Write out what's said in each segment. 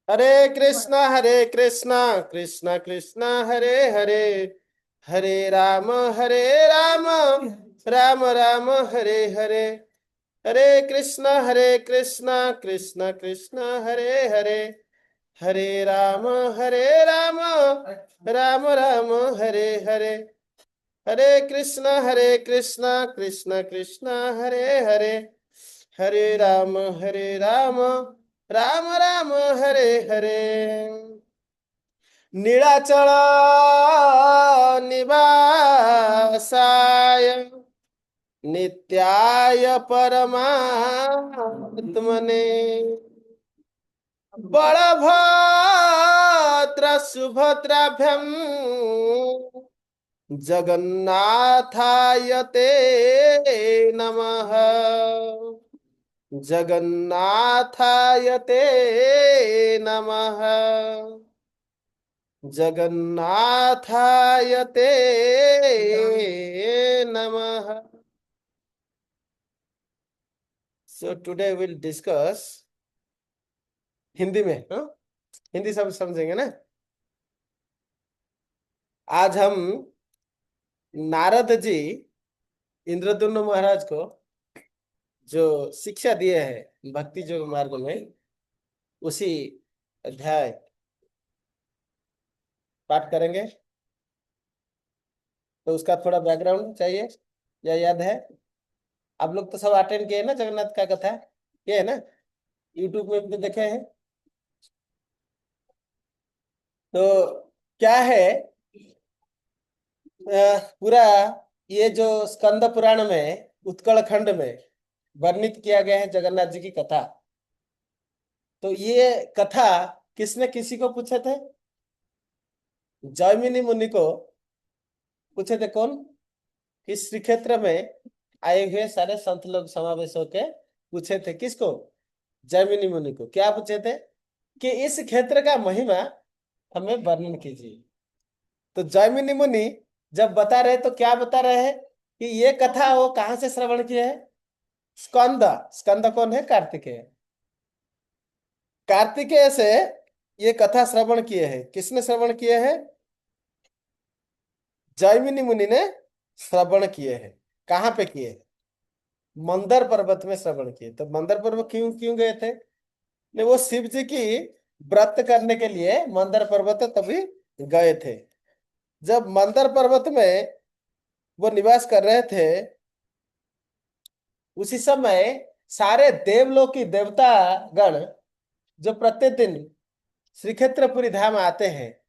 हरे कृष्णा कृष्णा कृष्णा हरे हरे, हरे राम राम राम हरे हरे, हरे कृष्णा कृष्णा कृष्णा हरे हरे, हरे राम राम राम हरे हरे, हरे कृष्णा कृष्णा कृष्णा हरे हरे, हरे राम राम राम हरे हरे। नीलाचल निवासाय नित्याय परमात्मने, बलभद्र सुभद्राभ्याम जगन्नाथाय ते नमः, जगन्नाथाय ते नमः, जगन्नाथाय ते नमः। So today we'll discuss Hindi में, हाँ? हिंदी सब समझेंगे ना। आज हम नारद जी इंद्रद्युम्न महाराज को जो शिक्षा दिए हैं भक्ति योग मार्ग में, उसी अध्याय पाठ करेंगे। तो उसका थोड़ा बैकग्राउंड चाहिए या याद है? आप लोग तो सब अटेंड किए ना जगन्नाथ का कथा, ये है ना, यूट्यूब में भी देखे हैं। तो क्या है, पूरा ये जो स्कंद पुराण में उत्कल खंड में वर्णित किया गया है जगन्नाथ जी की कथा। तो ये कथा किसने किसी को पूछे थे? जैमिनी मुनि को पूछे थे। कौन? इस श्री क्षेत्र में आए हुए सारे संत लोग समावेश होके पूछे थे। किसको? जैमिनी मुनि को। क्या पूछे थे? कि इस क्षेत्र का महिमा हमें वर्णन कीजिए। तो जैमिनी मुनि जब बता रहे तो क्या बता रहे हैं कि ये कथा वो कहां से श्रवण किए है? स्कंद। स्कंद कौन है? कार्तिकेय। कार्तिकेय से ये कथा श्रवण किए हैं। किसने श्रवण किए हैं? जैमिनी मुनि ने श्रवण किए हैं। कहाँ पे किए हैं? मंदर पर्वत में श्रवण किए। तो मंदर पर्वत क्यों क्यों गए थे? ने वो शिव जी की व्रत करने के लिए मंदर पर्वत तभी गए थे। जब मंदर पर्वत में वो निवास कर रहे थे, उसी समय सारे देवलोक की देवता गण जो प्रत्येक दिन श्री क्षेत्रपुरी धाम आते हैं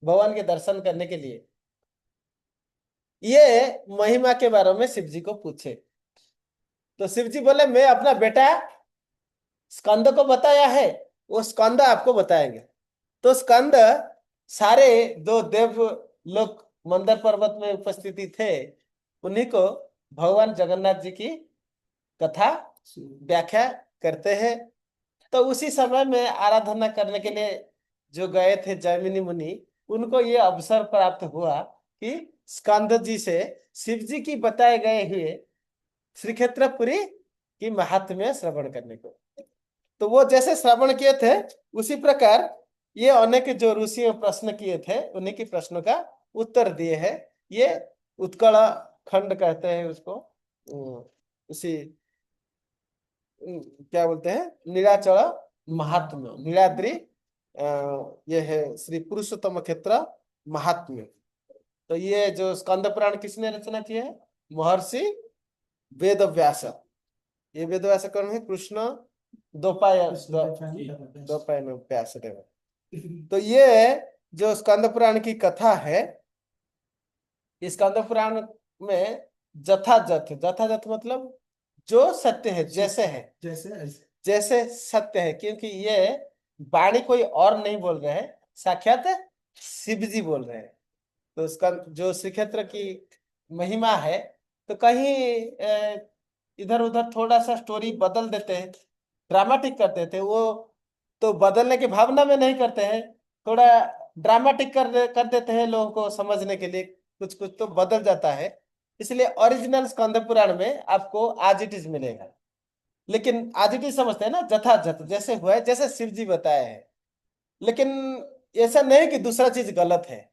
भगवान के दर्शन करने के लिए, ये महिमा के बारे में शिव जी को पूछे। तो शिव जी बोले मैं अपना बेटा स्कंद को बताया है, वो स्कंद आपको बताएंगे। तो स्कंद सारे दो देव लोग मंदर पर्वत में उपस्थिति थे, उन्हीं को भगवान जगन्नाथ जी की कथा व्याख्या करते हैं। तो उसी समय में आराधना करने के लिए जो गए थे जैमिनी मुनि, उनको ये अवसर प्राप्त हुआ कि स्कंद जी से शिव जी की बताए गए हुए श्री क्षेत्रपुरी की महात्म्य श्रवण करने को। तो वो जैसे श्रवण किए थे उसी प्रकार ये अनेक जो ऋषियों प्रश्न किए थे उन्हीं के प्रश्नों का उत्तर दिए हैं। ये उत्कल खंड कहते हैं उसको। उसी क्या बोलते हैं, नीलाचल महात्म्य, नीलाद्रि। ये है श्री पुरुषोत्तम क्षेत्र महात्म्य। तो ये जो स्कंद पुराण किसने रचना की है? महर्षि वेद व्यास। ये वेद व्यास कौन है? कृष्ण द्वैपायन व्यास देव। तो ये जो स्कंद पुराण की कथा है, इस स्कंद पुराण में जथाजथ, जथाजथ मतलब जो सत्य है, जैसे है, जैसे सत्य है, क्योंकि ये वाणी कोई और नहीं बोल रहे हैं, साक्षात शिव जी बोल रहे हैं। तो उसका जो श्री क्षेत्र की महिमा है, तो कहीं इधर उधर थोड़ा सा स्टोरी बदल देते हैं, ड्रामेटिक कर देते हैं। वो तो बदलने की भावना में नहीं करते हैं, थोड़ा ड्रामेटिक कर देते हैं लोगों को समझने के लिए, कुछ कुछ तो बदल जाता है। इसलिए ओरिजिनल स्कंद पुराण में आपको आज इट इज मिलेगा। लेकिन आदित्य समझते हैं ना, जथाजथ जैसे हुआ है, जैसे शिव जी बताए हैं। लेकिन ऐसा नहीं कि दूसरा चीज गलत है।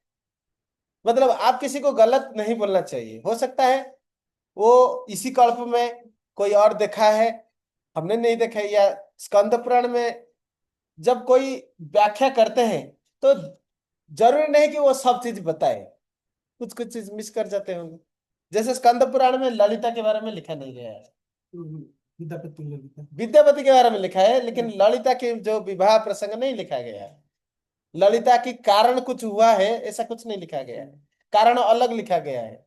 मतलब आप किसी को गलत नहीं बोलना चाहिए। हो सकता है वो इसी कल्प में कोई और देखा है, हमने नहीं देखा है, या स्कंद पुराण में जब कोई व्याख्या करते हैं तो जरूरी नहीं कि वो सब चीज बताए, कुछ कुछ चीज मिस कर जाते होंगे। जैसे स्कंद पुराण में ललिता के बारे में लिखा नहीं गया है, विद्यापति ललिता। विद्यापति के बारे में लिखा है, लेकिन ललिता के जो विवाह प्रसंग नहीं लिखा गया है। ललिता की कारण कुछ हुआ है ऐसा कुछ नहीं लिखा गया है, कारण अलग लिखा गया है।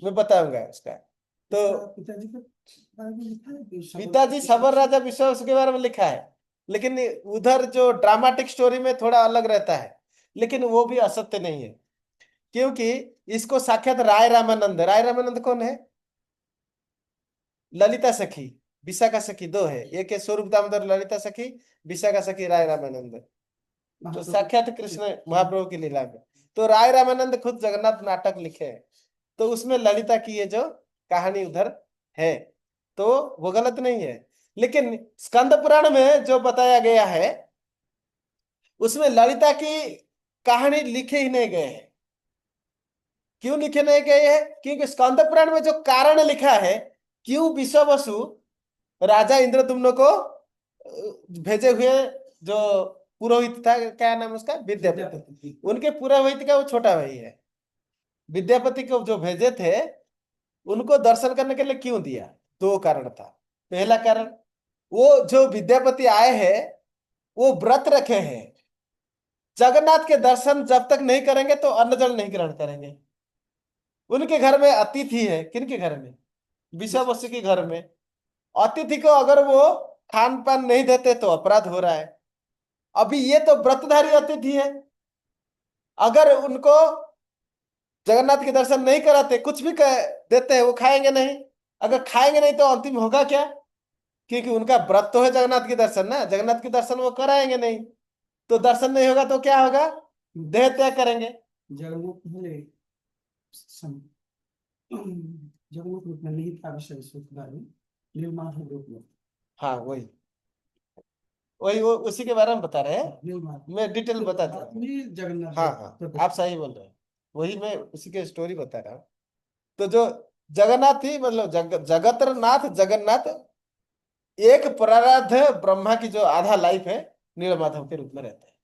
मैं बताऊंगा उसका। तो पिताजी का बारे में लिखा है कि पिताजी सबर राजा विश्वास के बारे में लिखा है, लेकिन उधर जो ड्रामेटिक स्टोरी में थोड़ा अलग रहता है। लेकिन वो भी असत्य नहीं है, क्योंकि इसको साक्षात राय रामानंद कौन है? ललिता सखी, विशाखा सखी दो है, एक है स्वरूप दामोदर ललिता सखी, विशाखा सखी राय रामानंद। तो महाप्रभु साक्षात कृष्ण महाप्रभु की लीला में। तो राय रामानंद खुद जगन्नाथ नाटक लिखे हैं, तो उसमें ललिता की ये जो कहानी उधर है, तो वो गलत नहीं है। लेकिन स्कंद पुराण में जो बताया गया है उसमें ललिता की कहानी लिखे ही नहीं गए हैं। क्यों लिखे नहीं गए हैं? क्योंकि स्कंद पुराण में जो कारण लिखा है, क्यों विश्वावसु राजा इंद्रदुम्न को भेजे हुए जो पुरोहित था, क्या नाम उसका, विद्यापति, विद्यापति। उनके पुरोहित का वो छोटा भाई है। विद्यापति को जो भेजे थे उनको दर्शन करने के लिए क्यों दिया? दो कारण था। पहला कारण, वो जो विद्यापति आए हैं वो व्रत रखे हैं, जगन्नाथ के दर्शन जब तक नहीं करेंगे तो अन्न जल नहीं ग्रहण करेंगे। उनके घर में अतिथि है, किनके घर में? विश्वावसु के घर में। अतिथि को अगर वो खान पान नहीं देते तो अपराध हो रहा है। अभी ये तो व्रतधारी अतिथि है, अगर उनको जगन्नाथ के दर्शन नहीं कराते, कुछ भी देते हैं, वो खाएंगे नहीं। अगर खाएंगे नहीं तो अंतिम होगा क्या? क्योंकि उनका व्रत तो है जगन्नाथ के दर्शन ना, जगन्नाथ के दर्शन वो कराएंगे नहीं, तो दर्शन नहीं होगा तो क्या होगा? देह त्याग करेंगे। जगन्नाथ पहले सम- जगन्नाथ रूप में नहीं था, विश्व विश्वविद्यालय में नीलमाधव रूप में। हाँ वही वही वो उसी के बारे में बता रहे हैं। नीलमाधव मैं डिटेल तो बता बाद दूँ। में जगन्नाथ हाँ जब हाँ, प्रकट आप हुए। सही बोल रहे हैं। वही मैं उसी के स्टोरी बता रहा हूँ। तो जो जगन्नाथ ही मतलब जगतरनाथ जगन्नाथ एक परार्ध ब्रह्मा की जो आधा लाइफ है नीलमाधव के रूप में रहते हैं,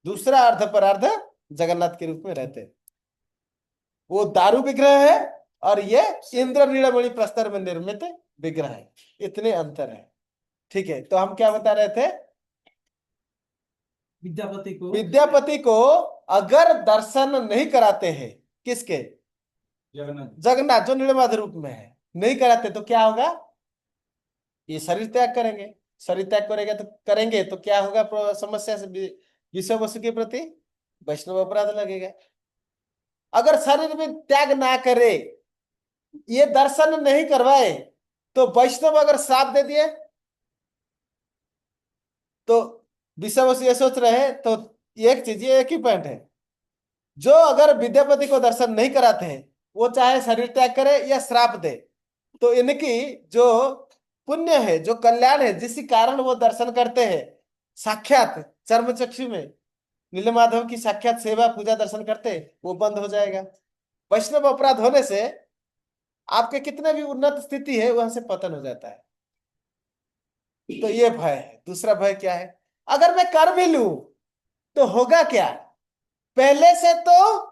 दूसरा अर्ध परार्ध जगन्नाथ के रूप में रहते हैं। वो दारू विग्रह है और ये इंद्र नीलमणि प्रस्तर में निर्मित विग्रह है। इतने अंतर है। ठीक है, तो हम क्या बता रहे थे? विद्यापति को विद्यापति को अगर दर्शन नहीं कराते हैं, किसके? जगन्नाथ जगन्नाथ जो नीलमाधव रूप में है, नहीं कराते तो क्या होगा? ये शरीर त्याग करेंगे। शरीर त्याग करेंगे तो क्या होगा? समस्या से विषय वस्तु के प्रति वैष्णव अपराध लगेगा। अगर शरीर में त्याग ना करे, ये दर्शन नहीं करवाए, तो वैष्णव अगर श्राप दे दिए तो विषय वस्तु ये सोच रहे हैं। तो एक चीज, ये एक ही पॉइंट है, जो अगर विद्यापति को दर्शन नहीं कराते हैं, वो चाहे शरीर त्याग करे या श्राप दे, तो इनकी जो पुण्य है, जो कल्याण है, जिस कारण वो दर्शन करते हैं, साक्षात चर्मचक्षु में नीलमाधव की साक्षात सेवा पूजा दर्शन करते हैं, वो बंद हो जाएगा। वैष्णव अपराध होने से आपके कितने भी उन्नत स्थिति है वहां से पतन हो जाता है। तो ये भय है। दूसरा भय क्या है? अगर मैं कर भी लूं तो होगा क्या? पहले से तो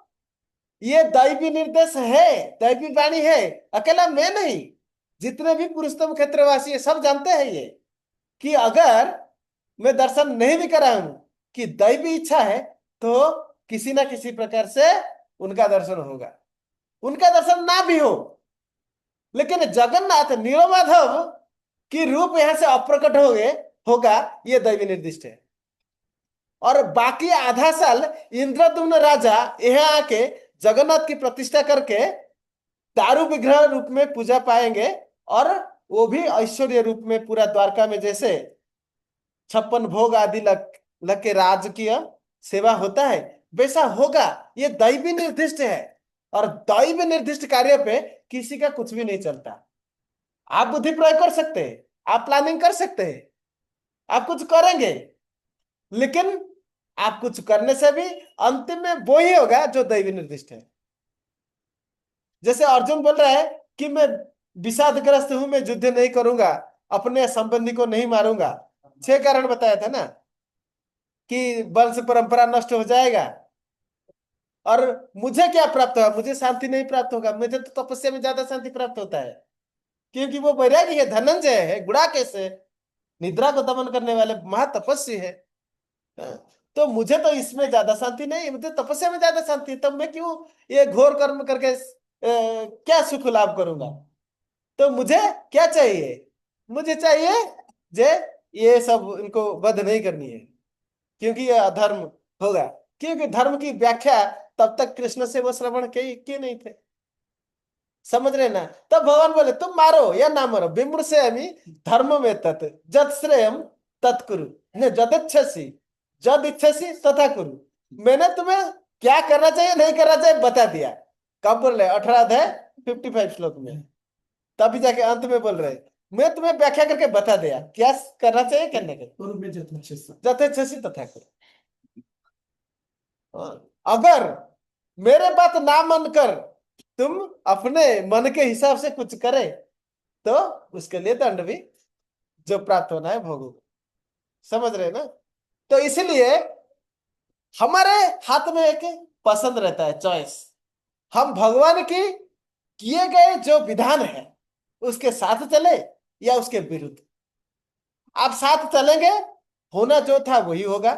ये दैवी निर्देश है, दैवी वाणी है, अकेला मैं नहीं, जितने भी पुरुषोत्तम क्षेत्रवासी है सब जानते हैं ये, कि अगर मैं दर्शन नहीं भी कराऊं, कि दैवी इच्छा है, तो किसी ना किसी प्रकार से उनका दर्शन होगा। उनका दर्शन ना भी हो, लेकिन जगन्नाथ नीलमाधव की रूप यहां से अप्रकट हो गए होगा, ये दैवी निर्दिष्ट है। और बाकी आधा साल इंद्रदुम्न राजा यहाँ आके जगन्नाथ की प्रतिष्ठा करके दारू विग्रह रूप में पूजा पाएंगे, और वो भी ऐश्वर्य रूप में, पूरा द्वारका में जैसे 56 भोग आदि लग के राजकीय सेवा होता है वैसा होगा। ये दैवी निर्दिष्ट है, और दैवी निर्दिष्ट कार्य पे किसी का कुछ भी नहीं चलता। आप बुद्धि प्रयोग कर सकते हैं, आप प्लानिंग कर सकते हैं, आप कुछ करेंगे, लेकिन आप कुछ करने से भी अंतिम में वो ही होगा जो दैवी निर्दिष्ट है। जैसे अर्जुन बोल रहा है कि मैं विषादग्रस्त हूं, मैं युद्ध नहीं करूंगा, अपने संबंधी को नहीं मारूंगा। 6 कारण बताया था ना, कि वंश परंपरा नष्ट हो जाएगा, और मुझे क्या प्राप्त होगा, मुझे शांति नहीं प्राप्त होगा। मुझे तो तपस्या में ज्यादा शांति प्राप्त होता है, क्योंकि वो वैरागी है, धनंजय है, गुड़ाकेश है, निद्रा को दमन करने वाले महातपस्वी है। हाँ, तो मुझे तो इसमें ज्यादा शांति नहीं, मुझे तपस्या में ज्यादा शांति है, तब मैं क्यों ये घोर कर्म करके क्या सुख लाभ करूंगा। तो मुझे क्या चाहिए, मुझे चाहिए जे ये सब इनको वध नहीं करनी है, क्योंकि ये अधर्म होगा। क्योंकि धर्म की व्याख्या तब तक कृष्ण से वो श्रवण किए नहीं थे, समझ रहे ना। तब भगवान बोले तुम मारो या ना मारो, विमृश से हमी धर्म में तत् जत श्रेयम तत्कुरु, ने जदिच्छसी जद इच्छसी तथा कुरु। मैंने तुम्हें क्या करना चाहिए नहीं करना चाहिए बता दिया। कब बोल रहे, 18 अध्याय 55 श्लोक में। तभी जाके अंत में बोल रहे मैं तुम्हें व्याख्या करके बता दिया क्या करना चाहिए करने के, पूर्व में जथेच्छस। जथेच्छसी तथा कुरु। अगर मेरे बात ना मानकर तुम अपने मन के हिसाब से कुछ करे, तो उसके लिए दंड भी जो प्राप्त होना है भोगोगे। समझ रहे ना। तो इसलिए हमारे हाथ में एक पसंद रहता है, चॉइस। हम भगवान की किए गए जो विधान है उसके साथ चले या उसके विरुद्ध। आप साथ चलेंगे, होना जो था वही होगा,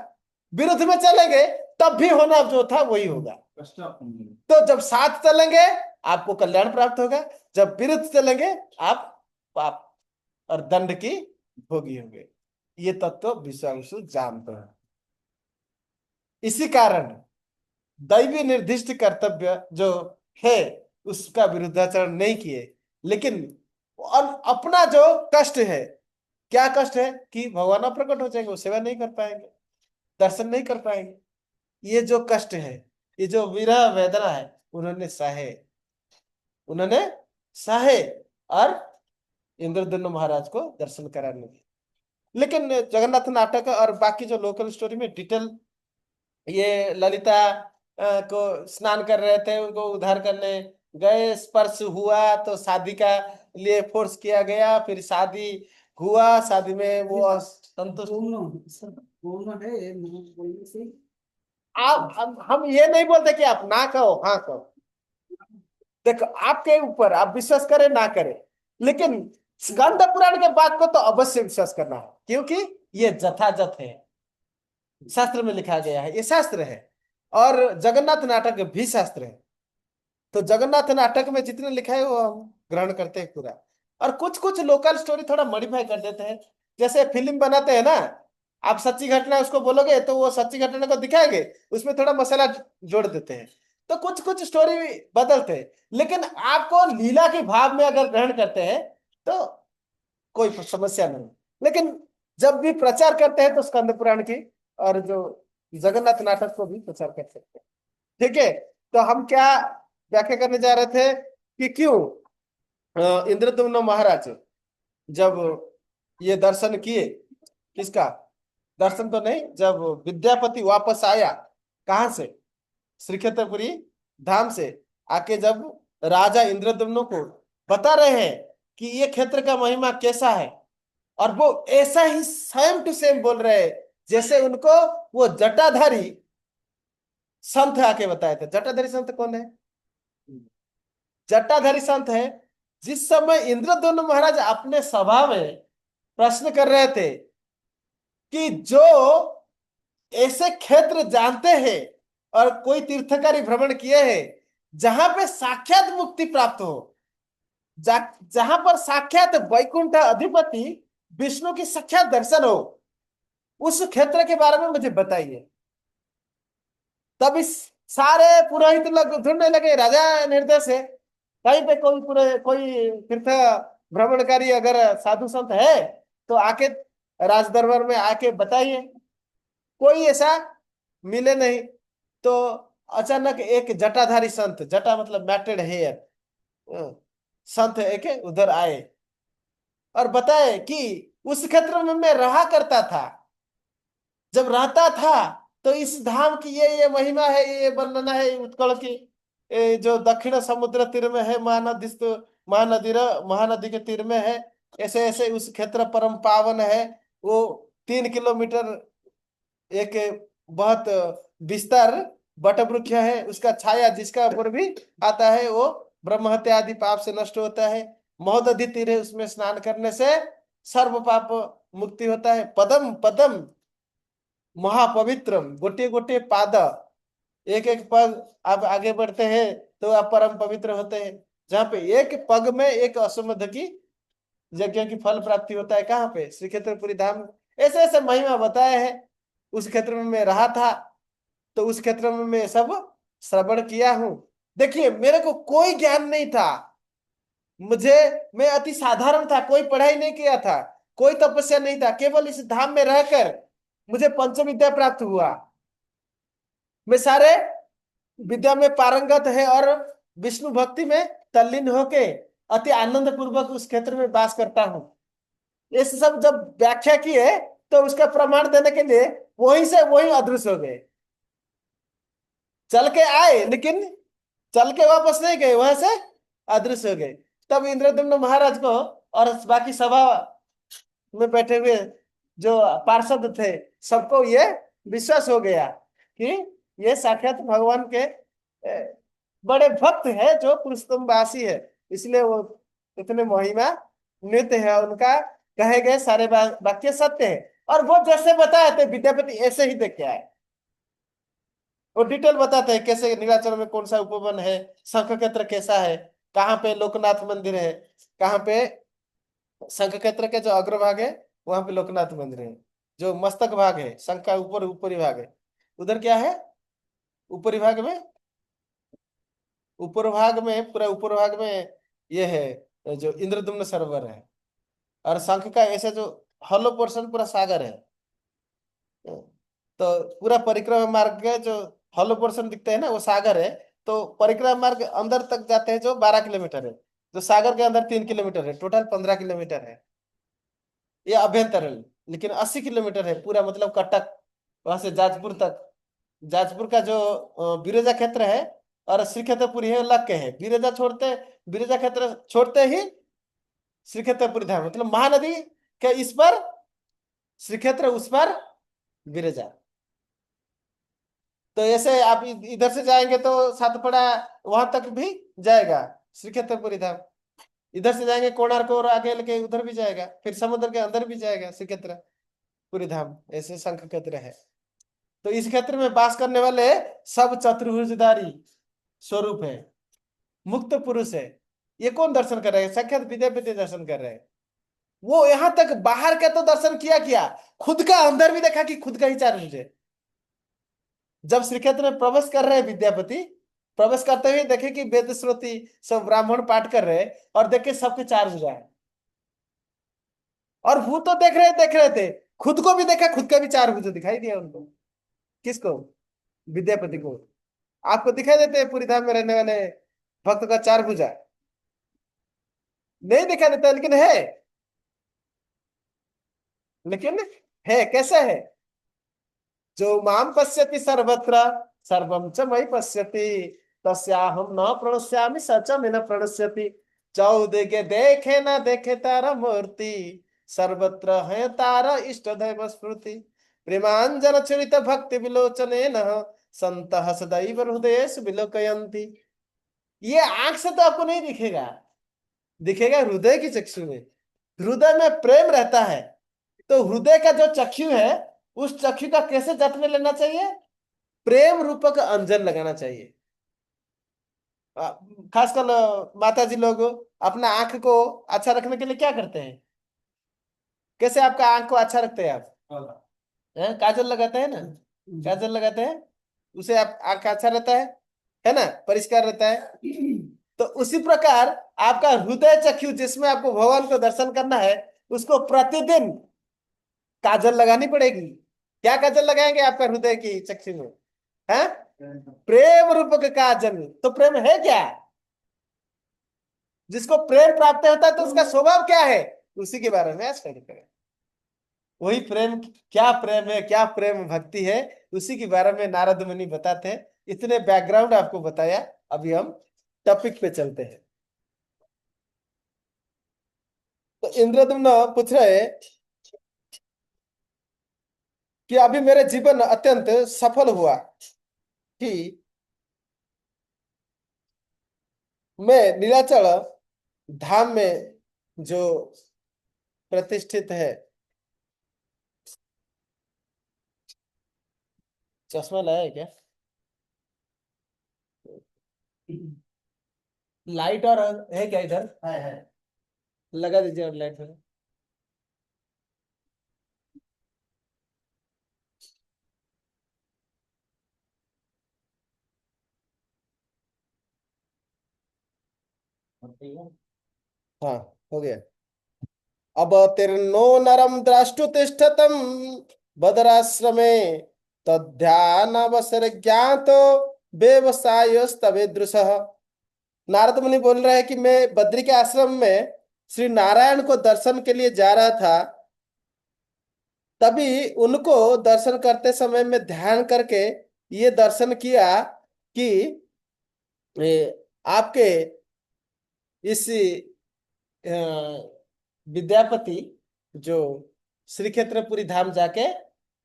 विरुद्ध में चलेंगे तब भी होना जो था वही होगा। तो जब साथ चलेंगे आपको कल्याण प्राप्त होगा, जब विरुद्ध चलेंगे आप पाप और दंड की भोगी होंगे। ये तत्व विश्वामित्र जानते हैं। इसी कारण दैवी निर्दिष्ट कर्तव्य जो है उसका विरुद्धाचरण नहीं किए, लेकिन अपना जो कष्ट है, क्या कष्ट है कि भगवान प्रकट हो जाएंगे, वो सेवा नहीं कर पाएंगे, दर्शन नहीं कर पाएंगे। ये जो कष्ट है, ये जो विरह वेदना है, उन्होंने सहे, उन्होंने सहे, और इंद्रदुम्न महाराज को दर्शन कराने दिए। लेकिन जगन्नाथ नाटक और बाकी जो लोकल स्टोरी में डिटेल, ये ललिता को स्नान कर रहे थे, उनको उद्धार करने गए, स्पर्श हुआ तो शादी का लिए फोर्स किया गया, फिर शादी हुआ, शादी में वो संतुष्ट। दोनों है बोलने से। आप हम ये नहीं बोलते कि आप ना कहो हाँ कहो, देखो आपके ऊपर, आप विश्वास करें ना करें, लेकिन स्कंद पुराण के बात को तो अवश्य विश्वास करना है, क्योंकि ये जथाजथ है, शास्त्र में लिखा गया है, ये शास्त्र है। और जगन्नाथ नाटक भी शास्त्र है। तो जगन्नाथ नाटक में जितने लिखा है वो हम ग्रहण करते हैं पूरा। और कुछ कुछ लोकल स्टोरी थोड़ा मॉडिफाई कर देते हैं, जैसे फिल्म बनाते हैं ना, आप सच्ची घटना उसको बोलोगे तो वो सच्ची घटना को दिखाएंगे, उसमें थोड़ा मसाला जोड़ देते हैं। तो कुछ कुछ स्टोरी बदलते हैं, लेकिन आपको लीला के भाव में अगर ग्रहण करते हैं तो कोई समस्या नहीं। लेकिन जब भी प्रचार करते हैं तो स्कंद पुराण की और जो जगन्नाथ नाटक को भी प्रचार कर सकते हैं। ठीक है। तो हम क्या व्याख्या करने जा रहे थे कि क्यों इंद्रद्युम्न महाराज जब ये दर्शन किए, किसका दर्शन तो नहीं, जब विद्यापति वापस आया कहां से, श्री क्षेत्रपुरी धाम से आके, जब राजा इंद्रद्युम्न को बता रहे हैं कि ये क्षेत्र का महिमा कैसा है, और वो ऐसा ही सेम टू सेम बोल रहे हैं जैसे उनको वो जटाधारी संत आके बताए थे। जटाधारी संत कौन है, जटाधारी संत है जिस समय इंद्रद्युम्न महाराज अपने सभा में प्रश्न कर रहे थे कि जो ऐसे क्षेत्र जानते हैं और कोई तीर्थकारी भ्रमण किए हैं जहां पे साक्षात मुक्ति प्राप्त हो, जहां पर साक्षात वैकुंठ अधिपति विष्णु की साक्षात दर्शन हो, उस क्षेत्र के बारे में मुझे बताइए। तब इस सारे पुरोहित लोग ढूंढने लगे, राजा निर्देश है कहीं पे कोई पूरे कोई तीर्थ भ्रमणकारी अगर साधु संत है तो आके राज दरबार में आके बताइए। कोई ऐसा मिले नहीं। तो अचानक एक जटाधारी संत, जटा मतलब मैटेड हेयर, संत एक उधर आए, और बताए कि उस क्षेत्र में मैं रहा करता था। जब रहता था तो इस धाम की ये महिमा है, ये वर्णना है उत्कल की, जो दक्षिण समुद्र तीर में है, महानदी, महानदी महानदी के तीर में है, ऐसे ऐसे उस क्षेत्र परम पावन है। वो 3 किलोमीटर एक बहुत विस्तार बट वृक्ष है, उसका छाया जिसका ऊपर भी आता है वो ब्रह्म हत्या आदि पाप से नष्ट होता है। महोदधि तीर है, उसमें स्नान करने से सर्व पाप मुक्ति होता है। पदम पदम महापवित्रम, गोटे गोटे पाद, एक एक पग आप आगे बढ़ते हैं तो आप परम पवित्र होते हैं। जहाँ पे एक पग में एक अश्वमेध की यज्ञ की फल प्राप्ति होता है, कहाँ पे? श्री क्षेत्रपुरी धाम। ऐसे ऐसे महिमा बताए हैं। उस क्षेत्र में मैं रहा था तो उस क्षेत्र में मैं सब श्रवण किया हूं। देखिए, मेरे को कोई ज्ञान नहीं था, मुझे, मैं अति साधारण था, कोई पढ़ाई नहीं किया था, कोई तपस्या नहीं था, केवल इस धाम में रहकर मुझे पंचविद्या प्राप्त हुआ। मैं सारे विद्या में पारंगत है और विष्णु भक्ति में तल्लीन होके अति आनंद पूर्वक उस क्षेत्र में वास करता हूँ। ये सब जब व्याख्या की है तो उसका प्रमाण देने के लिए वहीं से वहीं अदृश्य हो गए। चल के आए लेकिन चल के वापस नहीं गए, वहां से अदृश्य हो गए। तब इंद्रदम्न महाराज को और बाकी सभा में बैठे हुए जो पार्षद थे सबको ये विश्वास हो गया कि ये साक्षात भगवान के बड़े भक्त है, जो पुरुषोत्तम वासी है। इसलिए वो इतने महिमा नृत्य है उनका, कहे गए सारे वाक्य सत्य है। और वो जैसे बताए थे विद्यापति ऐसे ही देख के आए। वो डिटेल बताते हैं कैसे नीलाचल में कौन सा उपवन है, शंख क्षेत्र कैसा है, कहाँ पे लोकनाथ मंदिर है, कहाँ पे शंख क्षेत्र के जो अग्रभाग है वहां पे लोकनाथ मंदिर है, जो मस्तक भाग है शंख का ऊपर ऊपरी भाग है उधर क्या है, ऊपरी भाग में, ऊपर भाग में, पूरा ऊपर भाग में ये है जो इंद्रद्युम्न सरोवर है। और शंख का ऐसे जो हॉलो पोर्शन पूरा सागर है। तो पूरा परिक्रमा मार्ग के जो हॉलो पोर्शन दिखते हैं ना वो सागर है। तो परिक्रमा मार्ग अंदर तक जाते हैं जो 12 किलोमीटर है, जो सागर के अंदर 3 किलोमीटर है, टोटल 15 किलोमीटर है ये अभ्यंतरण। लेकिन 80 किलोमीटर है पूरा, मतलब कटक वहां से जाजपुर तक। जाजपुर का जो बिरजा क्षेत्र है और श्री क्षेत्रपुरी है अलग के है। बिरजा छोड़ते, बिरजा क्षेत्र छोड़ते ही श्री क्षेत्रपुरी धाम, मतलब महानदी के इस पर श्री क्षेत्र, उस पर बिरजा। तो ऐसे आप इधर से जाएंगे तो सातपड़ा वहां तक भी जाएगा श्री क्षेत्रपुरी धाम। इधर से जाएंगे कोणार्क और आगे लेके उधर भी जाएगा, फिर समुद्र के अंदर भी जाएगा श्री क्षेत्रपुरी धाम। ऐसे शंख क्षेत्र है। तो इस क्षेत्र में वास करने वाले सब चतुर्भुजधारी स्वरूप है, मुक्त पुरुष है। ये कौन दर्शन कर रहे हैं? साक्षात विद्यापति दर्शन कर रहे हैं। वो यहां तक बाहर का तो दर्शन किया किया, खुद का अंदर भी देखा कि खुद का ही चार मुझे। जब श्री क्षेत्र में प्रवेश कर रहे हैं विद्यापति, प्रवेश करते हुए देखे कि वेद श्रोती सब ब्राह्मण पाठ कर रहे हैं और देखे सबके चार भुजा है। और वो तो देख रहे थे, खुद को भी देखा, खुद का भी चार भुजा दिखाई दिया उनको। किसको? विद्यापति को। आपको दिखाई देते हैं पूरी धाम में रहने वाले भक्त का चार भुजा? नहीं दिखाई देता, लेकिन है। लेकिन है, कैसा है? जो माम पश्यति सर्वत्र सर्वम च मयि पश्यति तस्याहम न प्रणश्यामि स च मे न प्रणश्यति। जो देखे देखे न देखे तारा मूर्ति सर्वत्र है तारा इष्ट दैव स्मृति। प्रेमांजन चरित भक्ति विलोचने न संत सदैव हृदय विलोकयंती। ये आंख से तो आपको नहीं दिखेगा, दिखेगा हृदय की चक्षु में। हृदय में प्रेम रहता है। तो हृदय का जो चक्षु है उस चक्षु का कैसे जत्न लेना चाहिए? प्रेम रूपक अंजन लगाना चाहिए। खासकर माता जी लोग अपना आंख को अच्छा रखने के लिए क्या करते हैं? कैसे आपका आंख को अच्छा रखते हैं आप? काजल लगाते हैं ना, काजल लगाते हैं, उसे आप आंख अच्छा रहता है ना, परिष्कार रहता है। तो उसी प्रकार आपका हृदय चक्षु जिसमें आपको भगवान को दर्शन करना है, उसको प्रतिदिन काजल लगानी पड़ेगी। क्या काजल लगाएंगे आपका हृदय की चक्षु में? है प्रेम रूपक काजल। तो प्रेम है क्या? जिसको प्रेम प्राप्त होता है तो उसका स्वभाव क्या है? उसी के बारे में आज स्टडी करें। वही प्रेम, क्या प्रेम भक्ति है, उसी के बारे में नारद मुनि बताते हैं। इतने बैकग्राउंड आपको बताया। अभी हम टॉपिक पे चलते हैं। तो इंद्रद्युम्न पूछ रहे हैं कि अभी मेरे जीवन अत्यंत सफल हुआ कि मैं नीलाचल धाम में जो प्रतिष्ठित है। चश्मा लाया है क्या? लाइट और है क्या इधर? है। लगा दीजिए और लाइट में। हाँ, हो गया। अब तीर्णो नरम द्रष्टु तिष्ठतम बदराश्रमे तद्ध्यानावसर ज्ञातो व्यवसायस्तवेदृश। नारद मुनि बोल रहे हैं कि मैं बद्री के आश्रम में श्री नारायण को दर्शन के लिए जा रहा था। तभी उनको दर्शन करते समय में ध्यान करके ये दर्शन किया कि आपके इस विद्यापति जो श्री क्षेत्रपुरी धाम जाके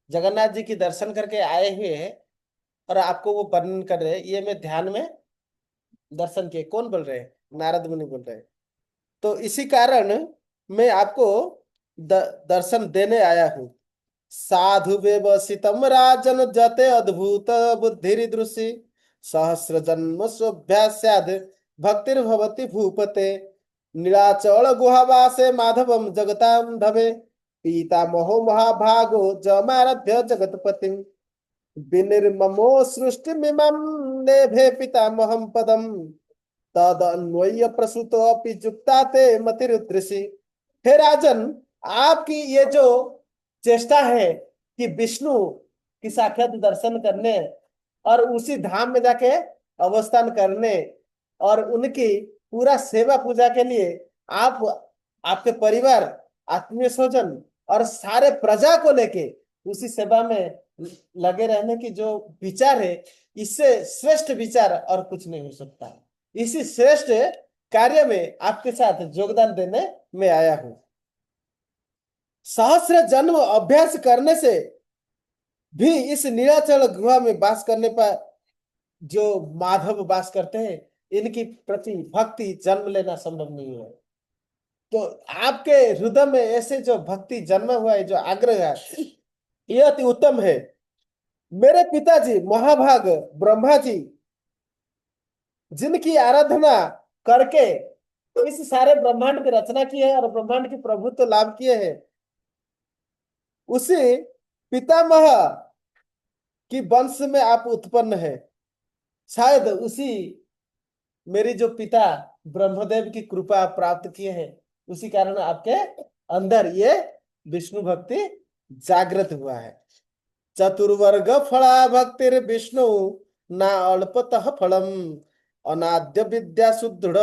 जगन्नाथ जी की दर्शन करके आए हुए हैं, और आपको वो वर्णन कर रहे हैं। ये मैं ध्यान में दर्शन किए। कौन बोल रहे हैं? नारद मुनि बोल रहे हैं। तो इसी कारण मैं आपको दर्शन देने आया हूँ। साधु व्यवसितम राजन जते अद्भुत बुद्धिदृषि सहस्र जन्म सोभ्यास्याद भक्तिर्भवति भूपते नीलाचल गुहावासे माधवम जगतां धवे पीतामहो महाभागो जमाराध्य जगतपतिम विनिर्ममो सृष्टिमिमं लेभे पितामहं पदम तदन्वय प्रसूतो अपि जुक्ता ते मतिरुदृषि। हे राजन, आपकी ये जो चेष्टा है कि विष्णु की साक्षात दर्शन करने और उसी धाम में जाके अवस्थान करने और उनकी पूरा सेवा पूजा के लिए आप, आपके परिवार, आत्मीय स्वजन और सारे प्रजा को लेके उसी सेवा में लगे रहने की जो विचार है, इससे श्रेष्ठ विचार और कुछ नहीं हो सकता। इसी श्रेष्ठ कार्य में आपके साथ योगदान देने में आया हूं। सहस्र जन्म अभ्यास करने से भी इस नीलाचल गुहा में वास करने पर जो माधव वास करते हैं, इनकी प्रति भक्ति जन्म लेना संभव नहीं है। तो आपके हृदय में ऐसे जो भक्ति जन्म हुआ है, जो आग्रह है, यह अति उत्तम है। मेरे पिताजी महाभाग ब्रह्मा जी जिनकी आराधना करके इस सारे ब्रह्मांड की रचना की है और ब्रह्मांड की प्रभुत्व लाभ किए हैं, उसी पितामह की वंश में आप उत्पन्न है। शायद उसी मेरी जो पिता ब्रह्मदेव की कृपा प्राप्त किए हैं, उसी कारण आपके अंदर ये विष्णु भक्ति जागृत हुआ है। चतुर्वर्ग फला भक्तिर विष्णु ना अल्पतः फलम अनाद्य विद्या सुदृढ़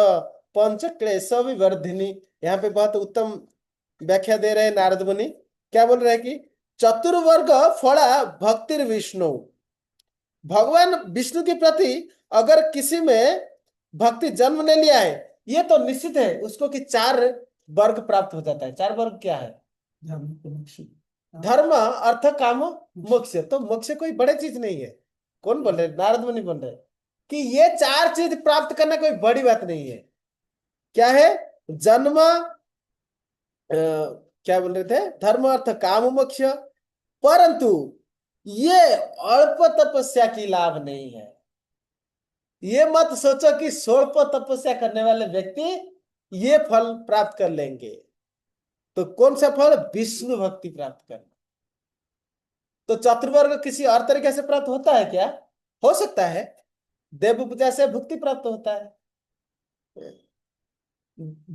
पंच क्लेश विवर्धिनी। यहाँ पे बहुत उत्तम व्याख्या दे रहे हैं नारद मुनि। क्या बोल रहे हैं कि चतुर्वर्ग फला भक्तिर विष्णु, भगवान विष्णु के प्रति अगर किसी में भक्ति जन्म ले लिया है, ये तो निश्चित है उसको कि चार वर्ग प्राप्त हो जाता है। चार वर्ग क्या है? धर्म, अर्थ, काम, मोक्ष। तो मोक्ष कोई बड़ी चीज नहीं है। कौन बोल रहे? नारद मुनि बोल रहे कि ये चार चीज प्राप्त करना कोई बड़ी बात नहीं है। क्या है? जन्म, क्या बोल रहे थे? धर्म, अर्थ, काम, मोक्ष। परंतु ये अल्प तपस्या की लाभ नहीं है। ये मत सोचो कि स्वल्प तपस्या करने वाले व्यक्ति ये फल प्राप्त कर लेंगे। तो कौन सा फल? विष्णु भक्ति प्राप्त करना। तो चतुर्वर्ग किसी और तरीके से प्राप्त होता है क्या? हो सकता है। देव पूजा से भुक्ति प्राप्त होता है,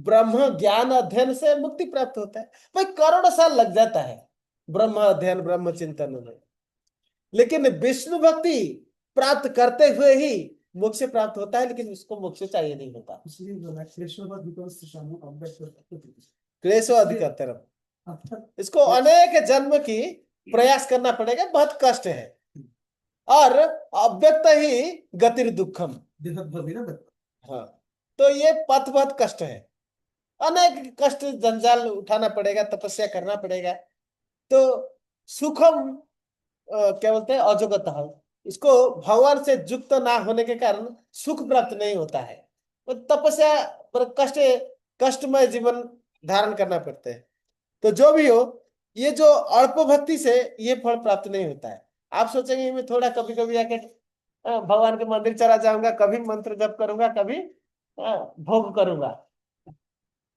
ब्रह्म ज्ञान अध्ययन से मुक्ति प्राप्त होता है। भाई करोड़ों साल लग जाता है ब्रह्म अध्ययन, ब्रह्म चिंतन में, लेकिन विष्णु भक्ति प्राप्त करते हुए ही मोक्ष प्राप्त होता है। लेकिन उसको मोक्ष चाहिए नहीं होता। इसलिए जो है कृष्ण पर विकल्प से शामिल अभ्यास करते हैं। क्लेशो अधिकतरम, अर्थात इसको अनेक जन्म की प्रयास करना पड़ेगा, बहुत कष्ट है। और अव्यक्त ही गतिर दुखम, हाँ, तो ये पथ बहुत कष्ट है, अनेक कष्ट जंजाल उठाना पड़ेगा, तपस्या करना पड़ेगा। तो सुखम क्या बोलते हैं, अजोगत, इसको भगवान से युक्त ना होने के कारण सुख प्राप्त नहीं होता है, तो तपस्या पर कष्टमय जीवन धारण करना पड़ता है। तो जो भी हो, ये जो अल्प भक्ति से ये फल प्राप्त नहीं होता है। आप सोचेंगे मैं थोड़ा कभी कभी आके भगवान के मंदिर चला जाऊंगा, कभी मंत्र जप करूंगा, कभी भोग करूंगा,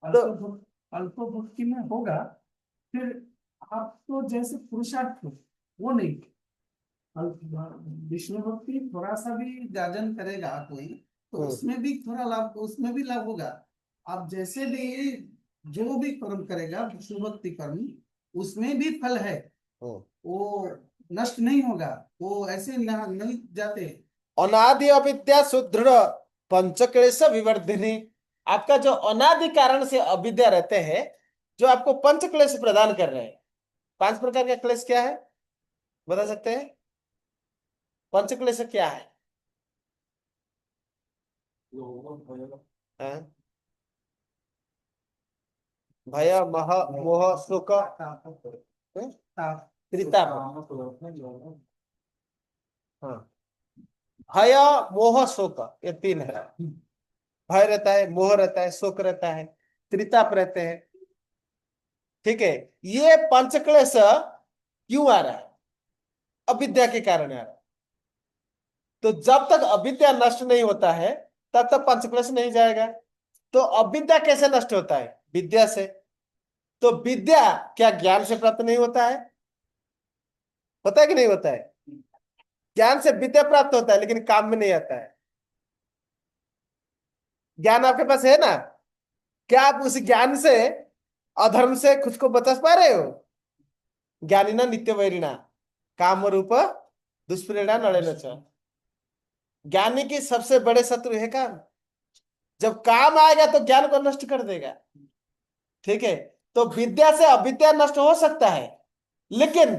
तो अल्प भक्ति में होगा, फिर आप तो जैसे पुरुषार्थ हो, वो नहीं। विष्णु भक्ति थोड़ा सा भी गार्जन करेगा कोई, तो उसमें भी थोड़ा लाभ, उसमें भी लाभ होगा। आप जैसे भी जो भी कर्म करेगा विष्णु भक्ति कर्म, उसमें भी फल है, वो नष्ट नहीं होगा, वो ऐसे नहीं जाते। अनादि अविद्या सुदृढ़ पंचक्लेश विवर्धिनी, आपका जो अनादि कारण से अविद्या रहते हैं, जो आपको पंच क्लेश प्रदान कर रहे हैं। 5 प्रकार का क्लेश क्या है, बता सकते हैं? पंच क्लेश क्या है? हाँ? भय, मह, मोह, शोक, त्रिताप। हाँ, भय, मोह, शोक, ये 3 है। भय रहता है, मोह रहता है, शोक रहता है, त्रिताप रहते हैं। ठीक है, ये पंचक्लेश क्यों आ रहा है? अविद्या के कारण आ रहा है। तो जब तक अविद्या नष्ट नहीं होता है, तब तक पंचक्लेश नहीं जाएगा। तो अविद्या कैसे नष्ट होता है? विद्या से। तो विद्या क्या ज्ञान से प्राप्त नहीं होता है? होता है कि नहीं होता है? ज्ञान से विद्या प्राप्त होता है, लेकिन काम में नहीं आता है। ज्ञान आपके पास है ना, क्या आप उस ज्ञान से अधर्म से खुद को बचा पा रहे हो? ज्ञानी ना नित्य वैरिणा काम रूप दुष्प्रेरणा नड़े न। ज्ञानी की सबसे बड़े शत्रु है काम। जब काम आएगा तो ज्ञान को नष्ट कर देगा। ठीक है, तो विद्या से अविद्या नष्ट हो सकता है, लेकिन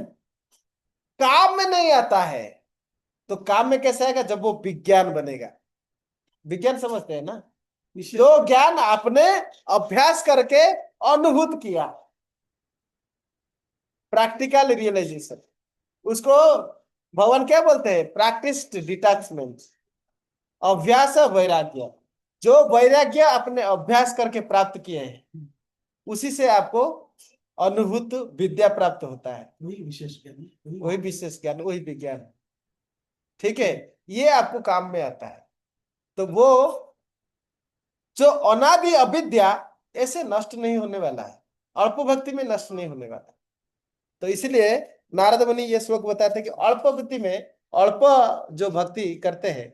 काम में नहीं आता है। तो काम में कैसे आएगा? जब वो विज्ञान बनेगा। विज्ञान समझते हैं ना? जो ज्ञान आपने अभ्यास करके अनुभूत किया, प्रैक्टिकल रियलाइजेशन, उसको भगवान क्या बोलते हैं? प्रैक्टिस्ड डिटैचमेंट, अभ्यास वैराग्य। जो वैराग्य अपने अभ्यास करके प्राप्त किए हैं, उसी से आपको अनुभूत विद्या प्राप्त होता है। वही विशेष ज्ञान, वही विशेष ज्ञान, वही विज्ञान। ठीक है, ये आपको काम में आता है। तो वो जो अनादि अविद्या ऐसे नष्ट नहीं होने वाला है, अल्प भक्ति में नष्ट नहीं होने वाला। तो इसलिए नारद मुनि ये श्लोक बताते हैं कि अल्प भक्ति में, अल्प जो भक्ति करते हैं।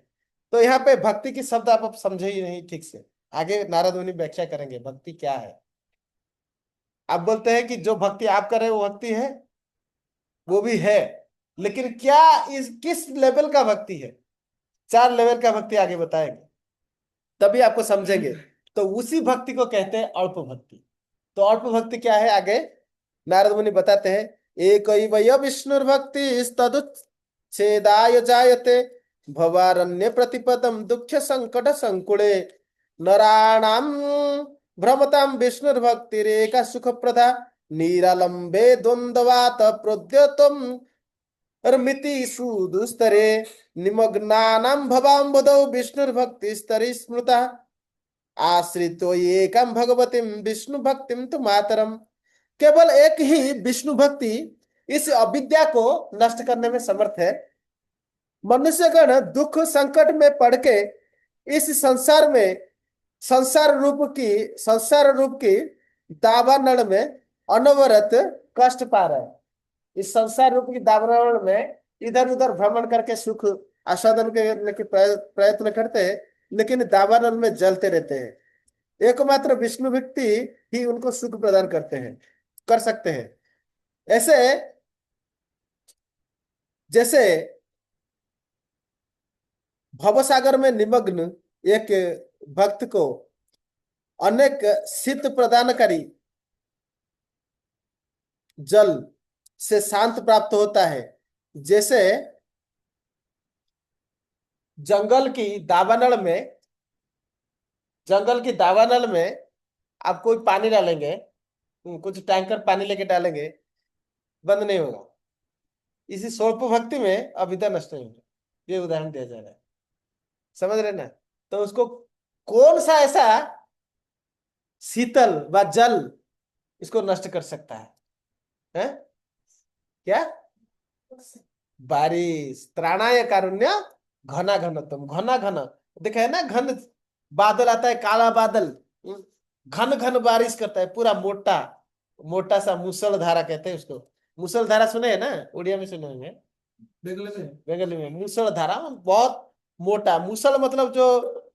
तो यहाँ पे भक्ति की शब्द आप समझे ही नहीं ठीक से। आगे नारद मुनि व्याख्या करेंगे भक्ति क्या है। आप बोलते हैं कि जो भक्ति आप कर रहे हो वो भक्ति है, वो भी है, लेकिन क्या इस किस लेवल का भक्ति है? 4 लेवल का भक्ति आगे बताएंगे, तभी आपको समझेंगे। तो उसी भक्ति को कहते हैं अल्प भक्ति। तो अल्प भक्ति क्या है, आगे नारद मुनि बताते हैं। एक विष्णुर्भक्ति तदुच्छेदाय जायते भवारण्य प्रतिपदम दुख संकट संकुले नराणाम भ्रमताम विष्णुर्भक्तिरेका सुखप्रदा निरालंबे द्वंद्वात प्रोद्यतम मिति सुदुस्तरे निमग्नानां भवाम्बुधौ विष्णुर्भक्ति स्तरी स्मृता आश्रितो एकम भगवतीम विष्णु भक्तिम तो मातरम। केवल एक ही विष्णु भक्ति इस अविद्या को नष्ट करने में समर्थ है। मनुष्यगण दुख संकट में पड़ के इस संसार में, संसार रूप की दावानल में अनवरत कष्ट पा रहे हैं। इस संसार रूप की दावानल में इधर उधर भ्रमण करके सुख आस्वादन करने के प्रयत्न करते हैं, लेकिन दावानल में जलते रहते हैं। एकमात्र विष्णु भक्ति ही उनको सुख प्रदान करते हैं, कर सकते हैं। ऐसे जैसे भवसागर में निमग्न एक भक्त को अनेक सिद्ध प्रदानकारी जल से शांत प्राप्त होता है। जैसे जंगल की दावानल में, जंगल की दावानल में आप कोई पानी डालेंगे, कुछ टैंकर पानी लेके डालेंगे, बंद नहीं होगा। इसी स्वल्प भक्ति में अविद्या नष्ट नहीं होगी। ये उदाहरण दिया जा रहा है, समझ रहे ना? तो उसको कौन सा ऐसा शीतल व जल इसको नष्ट कर सकता है? क्या? बारिश। त्राणाय कारुण्य घना घनतम। घना घन देखा है ना, घन बादल आता है, काला बादल, घन घन बारिश करता है, पूरा मोटा, मोटा सा मूसलधारा कहते हैं उसको। मूसलधारा सुने हैं ना, उड़िया में सुने होंगे, बगल में बंगाली में। मूसलधारा बहुत मोटा, मूसल मतलब जो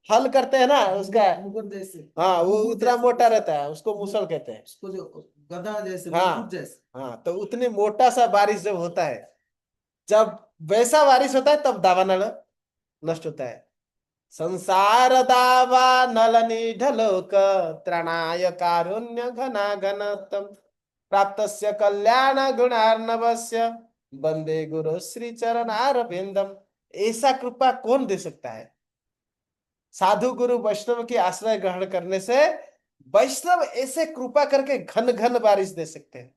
हल करते हैं ना उसका, मुकुट जैसे, हाँ वो मुकुट उतना जैसे, मोटा रहता है, उसको मूसल कहते हैं। उसको जो गधा जैसे, मुकुट हाँ जैसे। हाँ, तो उतनी मोटा सा बारिश जब होता है, जब वैसा बारिश होता है तब दावानल नष्ट होता है। संसार दावानल निढलोक त्रणाय कारुण्य घना घनतम प्राप्तस्य कल्याण गुणार्णवस्य वंदे गुरु श्री चरणारविंदम। ऐसा कृपा कौन दे सकता है? साधु गुरु वैष्णव की आश्रय ग्रहण करने से वैष्णव ऐसे कृपा करके घन घन बारिश दे सकते हैं।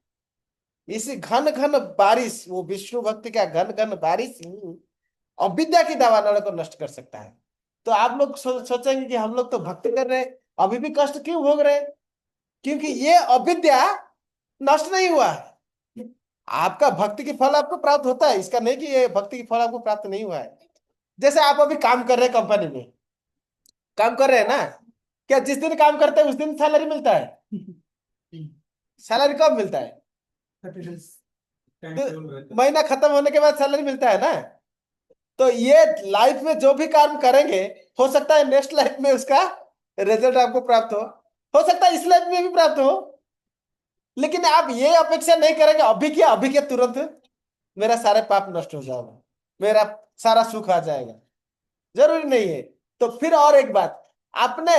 इसी घन घन बारिश, वो विष्णु भक्ति का घन घन बारिश ही अविद्या की दावानल को नष्ट कर सकता है। तो आप लोग सोचेंगे कि हम लोग तो भक्ति कर रहे हैं, अभी भी कष्ट क्यों भोग रहे हैं? क्योंकि ये अविद्या नष्ट नहीं हुआ है। आपका भक्ति की फल आपको प्राप्त होता है, इसका नहीं कि ये भक्ति की फल आपको प्राप्त नहीं हुआ है। जैसे आप अभी काम कर रहे हैं, कंपनी में काम कर रहे हैं ना, क्या जिस दिन काम करते हैं उस दिन सैलरी मिलता है? सैलरी कब मिलता है? तो महीना खत्म होने के बाद सैलरी मिलता है ना। तो ये लाइफ में जो भी काम करेंगे, हो सकता है नेक्स्ट लाइफ में उसका रिजल्ट आपको प्राप्त हो सकता है इस लाइफ में भी प्राप्त हो। लेकिन आप ये अपेक्षा नहीं करेंगे अभी क्या, अभी के तुरंत मेरा सारे पाप नष्ट हो जाएगा, मेरा सारा सुख आ जाएगा, जरूरी नहीं है। तो फिर और एक बात, आपने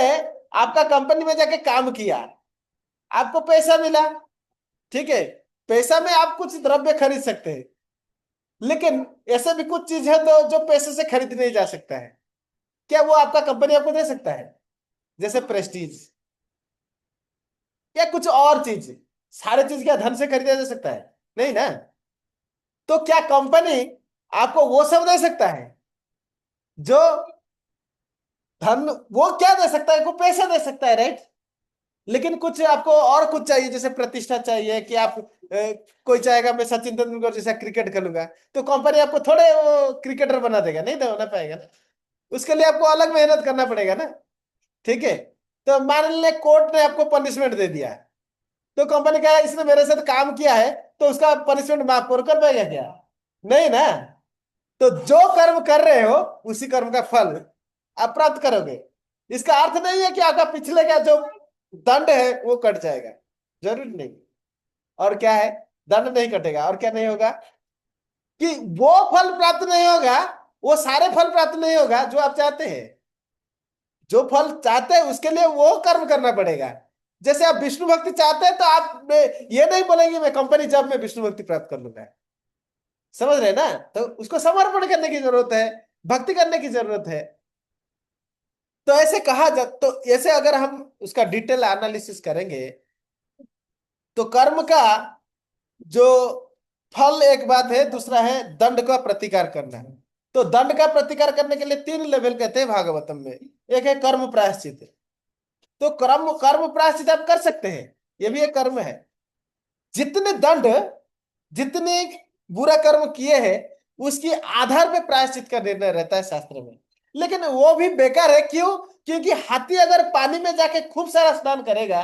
आपका कंपनी में जाके काम किया, आपको पैसा मिला, ठीक है, पैसा में आप कुछ द्रव्य खरीद सकते हैं, लेकिन ऐसे भी कुछ चीज है तो जो पैसे से खरीद नहीं जा सकता है। क्या वो आपका कंपनी आपको दे सकता है? जैसे प्रेस्टीज या कुछ और चीज, सारे चीज क्या धन से खरीदा जा सकता है? नहीं ना। तो क्या कंपनी आपको वो सब दे सकता है जो धन, वो क्या दे सकता है? वो पैसा दे सकता है, राइट? लेकिन कुछ आपको और कुछ चाहिए, जैसे प्रतिष्ठा चाहिए, कि आप कोई चाहेगा मैं सचिन तेंदुलकर जैसा क्रिकेट खेलूंगा, तो कंपनी आपको थोड़े वो क्रिकेटर बना देगा, नहीं तो होना पाएगा ना। उसके लिए आपको अलग मेहनत करना पड़ेगा ना, ठीक है? तो मान लीजिए कोर्ट ने आपको पनिशमेंट दे दिया, तो कंपनी कहा इसने मेरे साथ काम किया है तो उसका पनिशमेंट माफ कर पाएगा क्या? नहीं ना। तो जो कर्म कर रहे हो उसी कर्म का फल आप प्राप्त करोगे। इसका अर्थ नहीं है कि आपका पिछले का जो दंड है वो कट जाएगा, जरूरी नहीं। और क्या है, दंड नहीं कटेगा, और क्या नहीं होगा कि वो फल प्राप्त नहीं होगा, वो सारे फल प्राप्त नहीं होगा जो आप चाहते हैं। जो फल चाहते हैं उसके लिए वो कर्म करना पड़ेगा। जैसे आप विष्णु भक्ति चाहते हैं तो आप ये नहीं बोलेंगे मैं कंपनी जब मैं विष्णु भक्ति प्राप्त कर लूंगा, समझ रहे हैं ना? तो उसको समर्पण करने की जरूरत है, भक्ति करने की जरूरत है। तो ऐसे कहा जा, तो ऐसे अगर हम उसका डिटेल एनालिसिस करेंगे तो कर्म का जो फल एक बात है, दूसरा है दंड का प्रतिकार करना। तो दंड का प्रतिकार करने के लिए तीन लेवल कहते हैं भागवतम में। एक है कर्म प्रायश्चित। तो कर्म कर्म प्रायश्चित आप कर सकते हैं, ये भी एक कर्म है। जितने दंड, जितने बुरा कर्म किए हैं उसके आधार पे प्रायश्चित का निर्णय रहता है शास्त्र में। लेकिन वो भी बेकार है, क्यों? क्योंकि हाथी अगर पानी में जाके खूब सारा स्नान करेगा,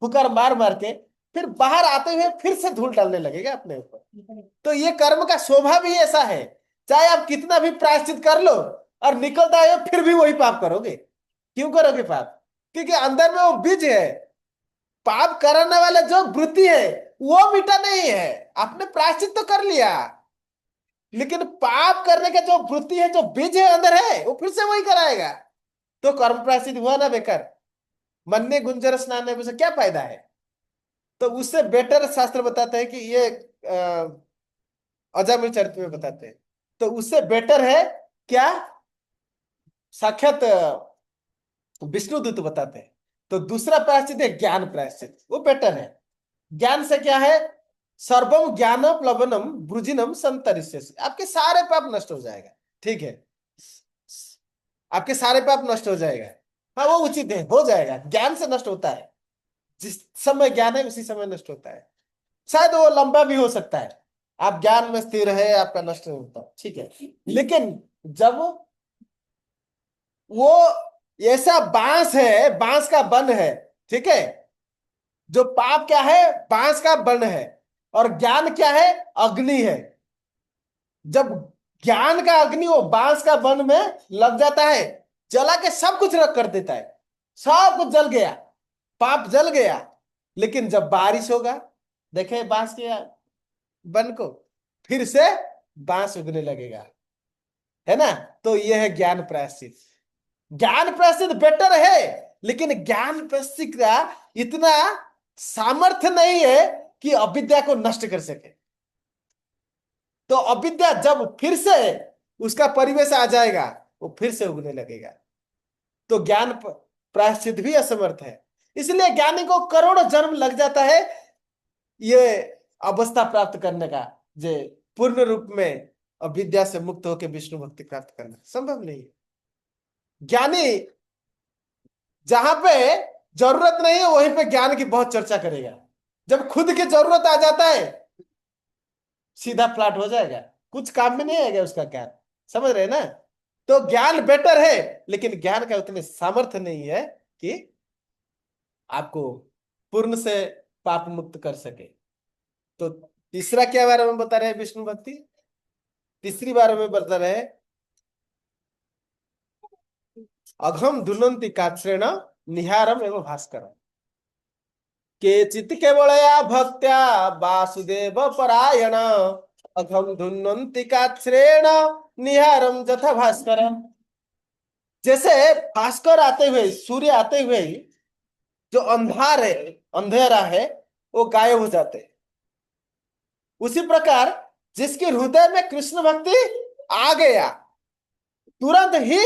फुकर मार मार के, फिर बाहर आते हुए फिर से धूल डालने लगेगा अपने ऊपर। तो ये कर्म का शोभा भी ऐसा है, चाहे आप कितना भी प्रायश्चित कर लो और निकलता है फिर भी वही पाप करोगे। क्यों करोगे पाप? क्योंकि अंदर में वो बीज है, पाप करने वाला जो वृत्ति है वो मिटा नहीं है। आपने प्रायश्चित तो कर लिया, लेकिन पाप करने का जो वृत्ति है, जो बीज है अंदर है, वो फिर से वही कराएगा। तो कर्म प्रायश्चित हुआ ना बेकार। मन्ने गुंजर स्नान से क्या फायदा है? तो उससे बेटर शास्त्र बताते हैं कि ये अजामिल चरित्र में बताते हैं। तो उससे बेटर है क्या, साक्षात विष्णु दूत बताते हैं। तो दूसरा प्रायश्चित है ज्ञान प्रायश्चित, वो बेटर है। ज्ञान से क्या है, सर्वम ज्ञान प्लवनम ब्रुजिनम संतरिष्यसि, आपके सारे पाप नष्ट हो जाएगा। ठीक है, आपके सारे पाप नष्ट हो जाएगा। हाँ वो उचित है, हो जाएगा, ज्ञान से नष्ट होता है। जिस समय ज्ञान है उसी समय नष्ट होता है। शायद वो लंबा भी हो सकता है, आप ज्ञान में स्थिर है, आपका नष्ट नहीं होता, ठीक है। लेकिन जब वो ऐसा बांस है, बांस का बन है, ठीक है, जो पाप क्या है, बांस का बन है, और ज्ञान क्या है, अग्नि है। जब ज्ञान का अग्नि वो बांस का बन में लग जाता है, जला के सब कुछ रख कर देता है, सब कुछ जल गया, पाप जल गया। लेकिन जब बारिश होगा, देखे बांस के बन को, फिर से बांस उगने लगेगा, है ना। तो यह है ज्ञान प्रायश्चित। ज्ञान प्रायश्चित बेटर है, लेकिन ज्ञान प्रायश्चित का इतना सामर्थ्य नहीं है कि अविद्या को नष्ट कर सके। तो अविद्या जब फिर से उसका परिवेश आ जाएगा, वो फिर से उगने लगेगा। तो ज्ञान प्रायश्चित भी असमर्थ है। इसलिए ज्ञानी को करोड़ों जन्म लग जाता है ये अवस्था प्राप्त करने का, जे पूर्ण रूप में अविद्या से मुक्त होकर विष्णु भक्ति प्राप्त करना संभव नहीं है। ज्ञानी जहां पे जरूरत नहीं है वहीं पे ज्ञान की बहुत चर्चा करेगा, जब खुद की जरूरत आ जाता है सीधा फ्लैट हो जाएगा, कुछ काम में नहीं आएगा उसका ज्ञान। समझ रहे हैं ना। तो ज्ञान बेटर है, लेकिन ज्ञान का उतने सामर्थ्य नहीं है कि आपको पूर्ण से पाप मुक्त कर सके। तो तीसरा क्या बारे में बता रहे हैं विष्णु भक्ति, तीसरी बारे में बता रहे हैं, अघम धुनंति कात्रेण निहारम एवं भास्कर केचित् केवलया भक्त्या वासुदेव परायण अघम धुनंति कात्रेण निहारम जथा भास्कर। जैसे भास्कर आते हुए, सूर्य आते हुए ही जो अंधार है, अंधेरा है, वो गायब हो जाते हैं। उसी प्रकार जिसके हृदय में कृष्ण भक्ति आ गया, तुरंत ही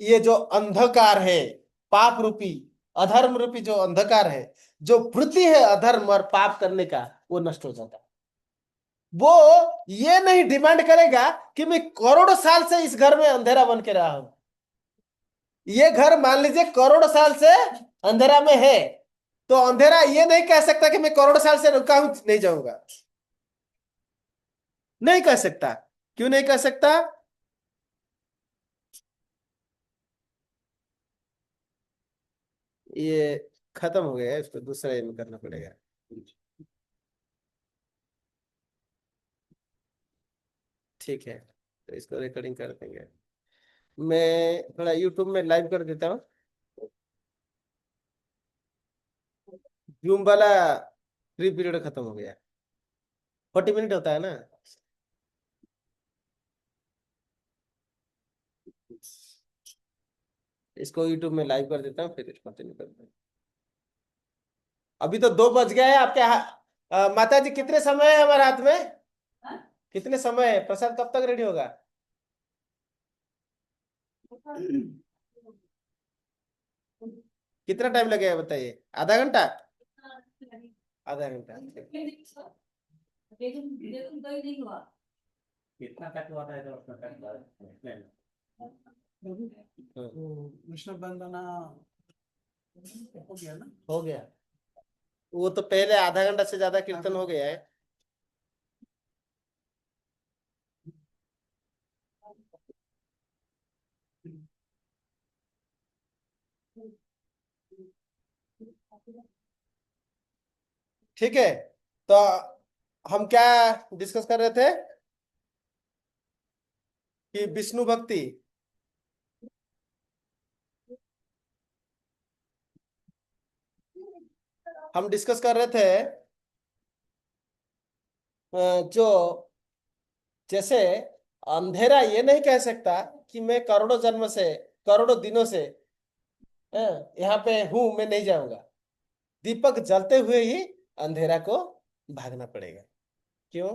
ये जो अंधकार है, पाप रूपी अधर्म रूपी जो अंधकार है, जो वृत्ति है अधर्म और पाप करने का, वो नष्ट हो जाता है। वो ये नहीं डिमांड करेगा कि मैं करोड़ों साल से इस घर में अंधेरा बन के रहा हूं। ये घर मान लीजिए करोड़ साल से अंधेरा में है, तो अंधेरा ये नहीं कह सकता कि मैं करोड़ साल से रुका हूं, नहीं जाऊंगा, नहीं कह सकता। क्यों नहीं कह सकता, ये खत्म हो गया है, इसको दूसरा एम करना पड़ेगा। ठीक है, तो इसको रिकॉर्डिंग कर देंगे। मैं थोड़ा यूट्यूब में लाइव कर देता हूँ। जूम वाला फ्री पीरियड खत्म हो गया, 40 मिनट होता है ना। इसको यूट्यूब में लाइव कर देता हूँ, फिर कंटिन्यू करते हैं। अभी तो 2 बज गए हैं आपके माता जी कितने समय है हमारे हाथ में, कितने समय है, प्रसाद कब तक रेडी होगा। कितना टाइम लगेगा बताइए, आधा घंटा, आधा घंटा। कितना कट हुआ था, उसका कट हुआ है। विष्णु वंदना हो गया ना। हो गया, वो तो पहले आधा घंटा से ज्यादा कीर्तन हो गया है। ठीक है, तो हम क्या डिस्कस कर रहे थे कि विष्णु भक्ति, हम डिस्कस कर रहे थे जो जैसे अंधेरा ये नहीं कह सकता कि मैं करोड़ों जन्म से, करोड़ों दिनों से यहाँ पे हूं, मैं नहीं जाऊंगा। दीपक जलते हुए ही अंधेरा को भागना पड़ेगा। क्यों?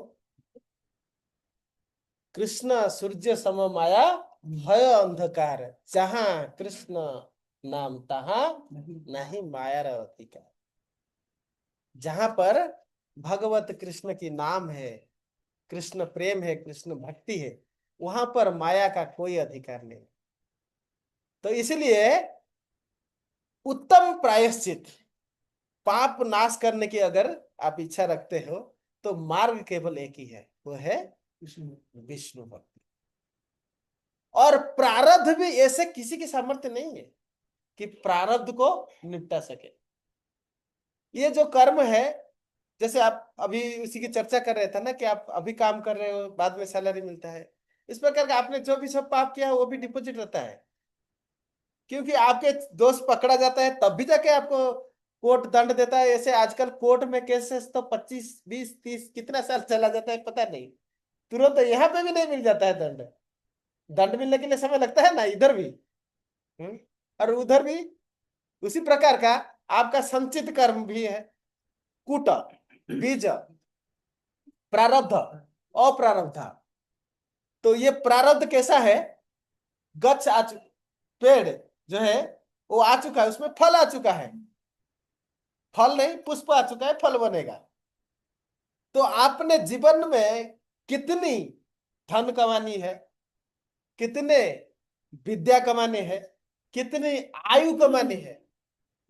कृष्ण सूर्य सम माया भय अंधकार, जहां कृष्ण नाम तहां नहीं माया रहती का। जहां पर भगवत कृष्ण की नाम है, कृष्ण प्रेम है, कृष्ण भक्ति है, वहां पर माया का कोई अधिकार नहीं। तो इसलिए उत्तम प्रायश्चित, पाप नाश करने की अगर आप इच्छा रखते हो, तो मार्ग केवल एक ही है, वो है विष्णु भक्ति। और प्रारब्ध भी ऐसे किसी की सामर्थ्य नहीं है कि प्रारब्ध को निपटा सके। ये जो कर्म है, जैसे आप अभी उसी की चर्चा कर रहे थे ना, कि आप अभी काम कर रहे हो, बाद में सैलरी मिलता है, इस प्रकार का आपने जो भी सब पाप किया है वो भी डिपॉजिट रहता है। क्योंकि आपके दोस्त पकड़ा जाता है तब भी जाके आपको कोर्ट दंड देता है। ऐसे आजकल कोर्ट में केसेस तो 25 20 30 कितना साल चला जाता है पता नहीं, तुरंत यहाँ पे भी नहीं मिल जाता है दंड। दंड मिलने के लिए समय लगता है ना, इधर भी। हम्म? और उधर भी उसी प्रकार का आपका संचित कर्म भी है, कूट, बीज, प्रारब्ध, अप्रारब्ध। तो ये प्रारब्ध कैसा है? गच्छ पेड़ जो है वो आ चुका है, उसमें फल आ चुका है, फल नहीं पुष्प आ चुका है, फल बनेगा। तो आपने जीवन में कितनी धन कमानी है, कितने विद्या कमाने हैं, कितनी आयु कमानी है,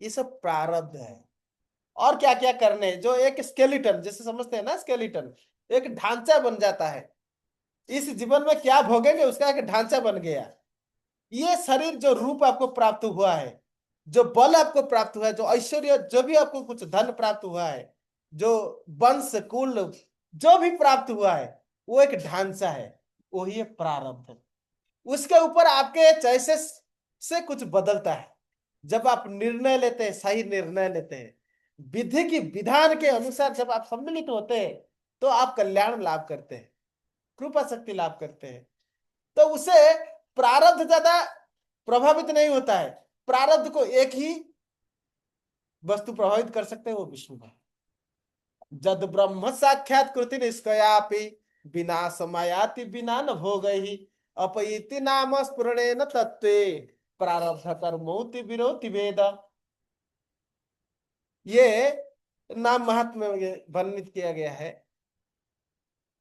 ये सब प्रारब्ध है। और क्या क्या करने हैं, जो एक स्केलेटन जैसे समझते हैं ना, स्केलेटन एक ढांचा बन जाता है। इस जीवन में क्या भोगेंगे उसका एक ढांचा बन गया। ये शरीर जो रूप आपको प्राप्त हुआ है, जो बल आपको प्राप्त हुआ है, जो ऐश्वर्य, जो भी आपको कुछ धन प्राप्त हुआ है, जो वंश कुल जो भी प्राप्त हुआ है, वो एक ढांचा है, वही है प्रारब्ध। उसके ऊपर आपके जैसे से कुछ बदलता है। जब आप निर्णय लेते हैं, सही निर्णय लेते हैं, विधि की विधान के अनुसार जब आप सम्मिलित होते हैं, तो आप कल्याण लाभ करते हैं, कृपा शक्ति लाभ करते हैं। तो उसे प्रारब्ध ज्यादा प्रभावित नहीं होता है। प्रारब्ध को एक ही वस्तु प्रभावित कर सकते हैं, वो विष्णु है। जद ब्रह्म साक्षात कृति निष्कयापि बिना समायाति बिना न भोगहि अपैति नाम स्फुरणेन तत्वे प्रारब्ध कर्मोति विरोधि वेद। ये नाम महात्म्य में वर्णित किया गया है,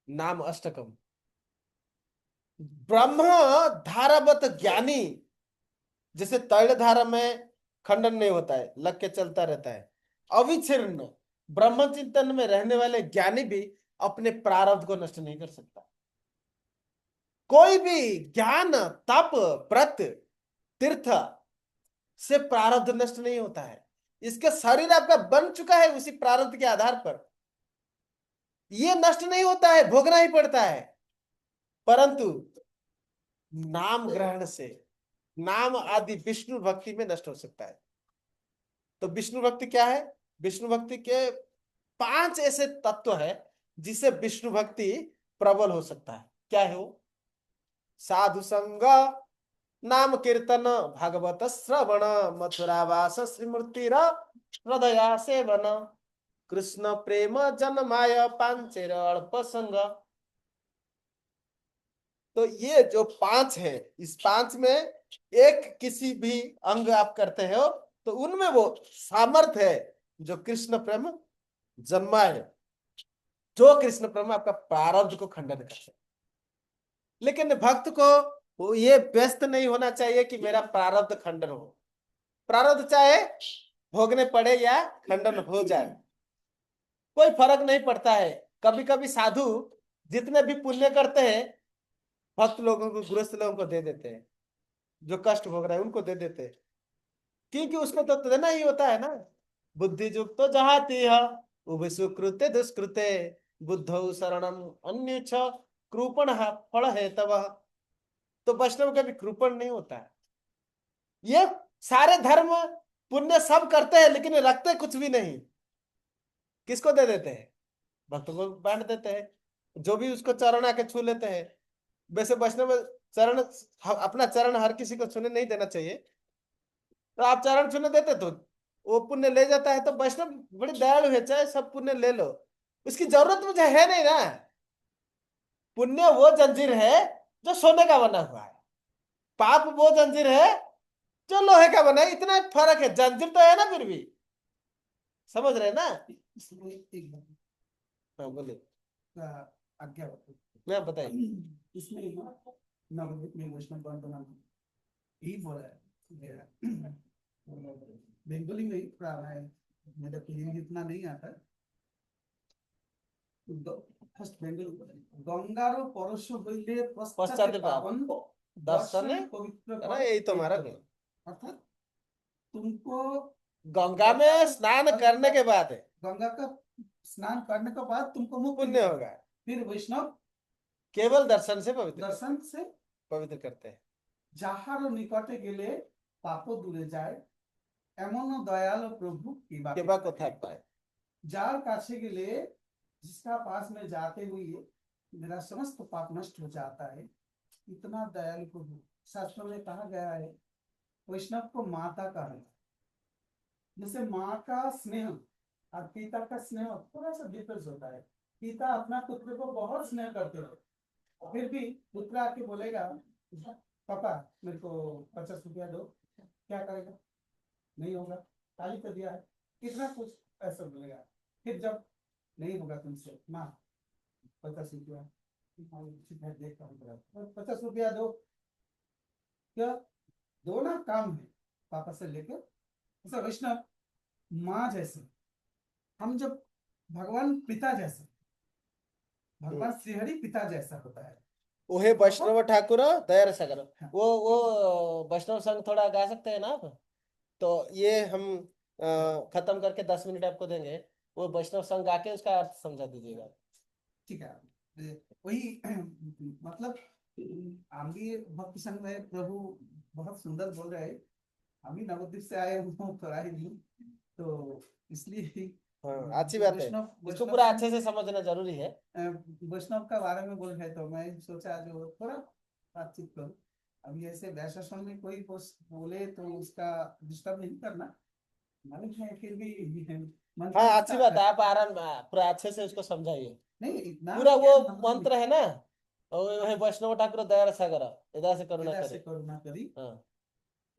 नाम अष्टकम। ब्रह्म धारावत ज्ञानी, जैसे तैल धारा में खंडन नहीं होता है, लग के चलता रहता है, अविच्छिन्न ब्रह्म चिंतन में रहने वाले ज्ञानी भी अपने प्रारब्ध को नष्ट नहीं कर सकता। कोई भी ज्ञान, तप, व्रत, तीर्थ से प्रारब्ध नष्ट नहीं होता है। इसके शरीर आपका बन चुका है उसी प्रारब्ध के आधार पर, ये नष्ट नहीं होता है, भोगना ही पड़ता है। परंतु नाम ग्रहण से, नाम आदि विष्णु भक्ति में नष्ट हो सकता है। तो विष्णु भक्ति क्या है? विष्णु भक्ति के 5 ऐसे तत्व है जिसे विष्णु भक्ति प्रबल हो सकता है। क्या है वो? साधु संग, नाम कीर्तन, भागवत श्रवण, मथुरावास स्मृतिर, हृदया सेवन, कृष्ण प्रेम जन्माय पांचेर अल्प संग। तो ये जो 5 है, इस 5 में एक किसी भी अंग आप करते हो तो उनमें वो सामर्थ्य है जो कृष्ण प्रेम जन्मा है, जो कृष्ण प्रेम आपका प्रारब्ध को खंडन कर सकता। लेकिन भक्त को वो ये व्यस्त नहीं होना चाहिए कि मेरा प्रारब्ध खंडन हो। प्रारब्ध चाहे भोगने पड़े या खंडन हो जाए, कोई फर्क नहीं पड़ता है। कभी कभी साधु जितने भी पुण्य करते हैं, भक्त लोगों को, गृहस्थ लोगों को दे देते हैं, जो कष्ट भोग रहे हैं उनको दे देते हैं, क्योंकि उसको तो देना ही होता है ना। बुद्धि युक्त तो जहाती है उभय सुकृते दुष्कृते बुद्धौ शरणम अन्य कृपण फल है तब। तो वैष्णव कभी कृपण नहीं होता है। ये सारे धर्म पुण्य सब करते हैं लेकिन रखते कुछ भी नहीं। किसको दे देते हैं? भक्तों को बांट देते हैं, जो भी उसको चरण आके छू लेते हैं। वैसे वैष्णव चरण, अपना चरण हर किसी को छूने नहीं देना चाहिए। तो आप चरण छूने देते तो वो पुण्य ले जाता है, तो वैष्णव बड़ी दयालु है, चाहे सब पुण्य ले लो, उसकी जरूरत मुझे है नहीं ना। पुण्य वो जंजीर है जो सोने का बना हुआ है, पाप वो जंजीर है जो लोहे का बना है। इतना फर्क है, जंजीर तो है ना फिर भी, समझ रहे हैं ना। इसमें एक बात हाँ बोलिए। का आज्ञा होती मैं बताइए। है। इसमें ना नवद्वीप में वैष्णव बना यही बोला है। बेंगोली में ही प्राण है, मेरे को हिंदी इतना नहीं आता। ফার্স্ট বেঙ্গলি গঙ্গারও পরশ হইলে পশ্চাতে पश्चात পাবন दर्शन दर्शन पवित्र है ना, कर यही तो हमारा तीर्थ गुण। अर्थात तुमको गंगा गंगा में स्नान करने के बाद है गंगा का स्नान करने के बाद तुमको मुक्ति पुण्य मिलेगा। होगा। फिर वैष्णव केवल दर्शन से पवित्र दर्शन से पवित्र करते हैं। যাহারও নিকটে গেলে পাপ দূরে যায় এমন দয়াল প্রভু কৃপা कृपा को था पाए। যার কাছে গেলে जिसका पास में जाते हुए मेरा समस्त पाप नष्ट हो जाता है, इतना दयालु प्रभु। शास्त्रों में कहा गया है वैष्णव को माता का है, जैसे माँ का स्नेह और पिता का स्नेह थोड़ा सा डिफरेंस होता है। पिता अपना पुत्र को बहुत स्नेह करते हो, फिर भी पुत्र आके बोलेगा पापा मेरे को 50 रुपया दो, क्या करेगा? नहीं होगा, ताली तो दिया है, कितना कुछ ऐसा बोलेगा। फिर जब नहीं होगा तुमसे माँ 50 रुपया, देखता हूँ 50 रुपया दो, क्या दो ना, काम है पापा से लेकर। ऐसा वैष्णव माँ जैसे, हम जब भगवान पिता जैसे, भगवान श्रीहरि पिता जैसा होता है। ओहे वैष्णव ठाकुर दया सागर। हाँ। वो वैष्णव संग थोड़ा गा सकते हैं ना आप? तो ये हम खत्म करके 10 मिनट आपको देंगे, वो वैष्णव संग गा के उसका अर्थ समझा दीजिएगा। ठीक है, वही मतलब हम भी भक्ति संघ में प्रभु बहुत सुंदर बोल रहे हैं। हम भी नवद्वीप से आए हूँ थोड़ा ही नहीं, तो इसलिए हाँ अच्छी बात है, वैष्णव इसको वैष्णव पूरा संघ अच्छे से समझना जरूरी है। वैष्णव का बारे में बोल रहे, तो मैं सोचा जो थोड़ा बातचीत करूं। अभी ऐसे वैष्णव में कोई बोले तो उसका डिस्टर्ब नहीं करना, मालूम है, फिर भी मन का हाँ अच्छी हिस्सा बात है। है, आप आराम पूरा अच्छे से उसको समझाइए। नहीं इतना पूरा क्या वो नवद्वीप मंत्र है ना, वही वैष्णव ठाकुर दया सागर, इधर से करुणा इधर से करे। करुणा करी। हाँ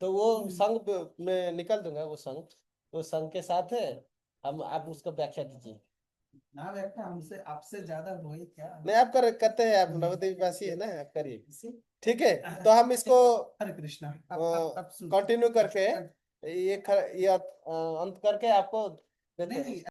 तो वो संघ में निकल दूंगा, वो संघ, वो संघ के साथ है। हम आप उसको व्याख्या दीजिए। ना व्याख्या हमसे आपसे ज्यादा हुई क्या? नहीं आप करते हैं, आप नवद्वीप वासी है ना, आप करिए। ठीक है, तो हम इसको हरे कृष्णा। अब सुन कंटिन्यू करके ये अंत करके आपको देते नहीं हैं। नहीं